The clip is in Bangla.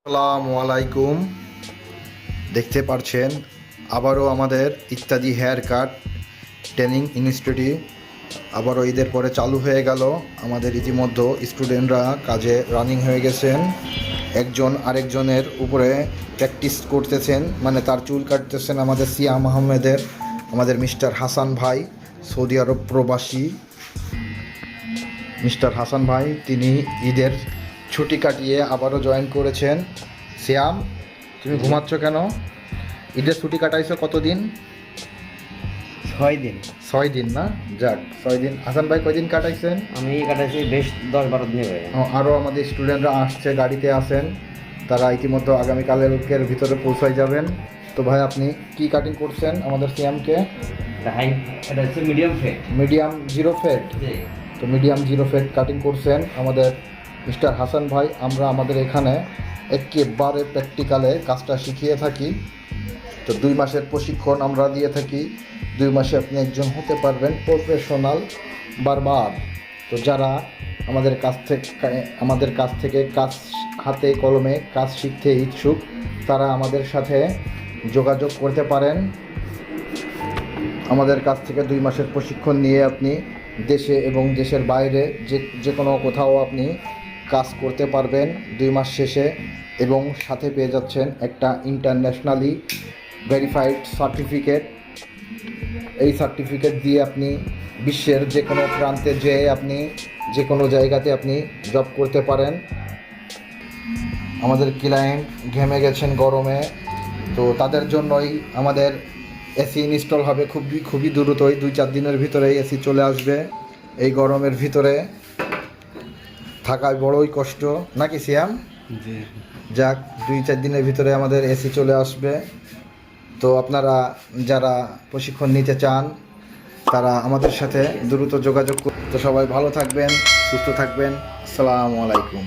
আসসালামু আলাইকুম। দেখতে পাচ্ছেন আবারও আমাদের ইত্যাদি হেয়ার কাট ট্রেনিং ইনস্টিটিউট আবারও ঈদের পরে চালু হয়ে গেল। আমাদের ইতিমধ্যে স্টুডেন্টরা কাজে রানিং হয়ে গেছেন, একজন আরেকজনের উপরে প্র্যাকটিস করতেছেন, মানে তার চুল কাটতেছেন আমাদের সিয়াম আহমেদের আমাদের মিস্টার হাসান ভাই, সৌদি আরব প্রবাসী মিস্টার হাসান ভাই। তিনি ঈদের ছুটি কাটিয়ে আবারও জয়েন করেছেন। সিয়াম, তুমি ঘুমাচ্ছ কেন? ঈদের ছুটি কাটাইছো কতদিন? 6 দিন। 6 দিন না? যাক, 6 দিন। হাসান ভাই কয়দিন কাটাইছেন? আমি কাটাইছি বেশ 10-12 দিন হয়ে। আরও আমাদের স্টুডেন্টরা আসছে, গাড়িতে আসেন, তারা ইতিমধ্যে আগামীকালের ভিতরে পৌঁছায় যাবেন। তো ভাই, আপনি কি কাটিং করছেন আমাদের সিয়ামকে? এটা হচ্ছে মিডিয়াম ফেট। মিডিয়াম জিরো ফেট। তো মিডিয়াম জিরো ফেট কাটিং করছেন আমাদের মিস্টার হাসান ভাই। আমরা আমাদের এখানে একেবারে প্র্যাকটিক্যালে কাজটা শিখিয়ে থাকি। তো 2 মাসের প্রশিক্ষণ আমরা দিয়ে থাকি। 2 মাসে আপনি একজন হতে পারবেন প্রফেশনাল বারবার। তো যারা আমাদের কাছ থেকে কাজ হাতে কলমে কাজ শিখতে ইচ্ছুক, তারা আমাদের সাথে যোগাযোগ করতে পারেন। আমাদের কাছ থেকে 2 মাসের প্রশিক্ষণ নিয়ে আপনি দেশে এবং দেশের বাইরে যে কোনো কোথাও আপনি কাজ করতে পারবেন 2 মাস শেষে, এবং সাথে পেয়ে যাচ্ছেন একটা ইন্টারন্যাশনালি ভেরিফাইড সার্টিফিকেট। এই সার্টিফিকেট দিয়ে আপনি বিশ্বের যে কোনো প্রান্তে যেয়ে আপনি যে কোনো জায়গাতে আপনি জব করতে পারেন। আমাদের ক্লায়েন্ট ঘেমে গেছেন গরমে, তো তাদের জন্যই আমাদের এসি ইনস্টল হবে খুবই দ্রুতই। 2-4 দিনের ভিতরেই এসি চলে আসবে। এই গরমের ভিতরে থাকায় বড়ই কষ্ট, নাকি সিয়াম? যাক, 2-4 দিনের ভিতরে আমাদের এসি চলে আসবে। তো আপনারা যারা প্রশিক্ষণ নিতে চান, তারা আমাদের সাথে দ্রুত যোগাযোগ করুন। তো সবাই ভালো থাকবেন, সুস্থ থাকবেন। আসসালামু আলাইকুম।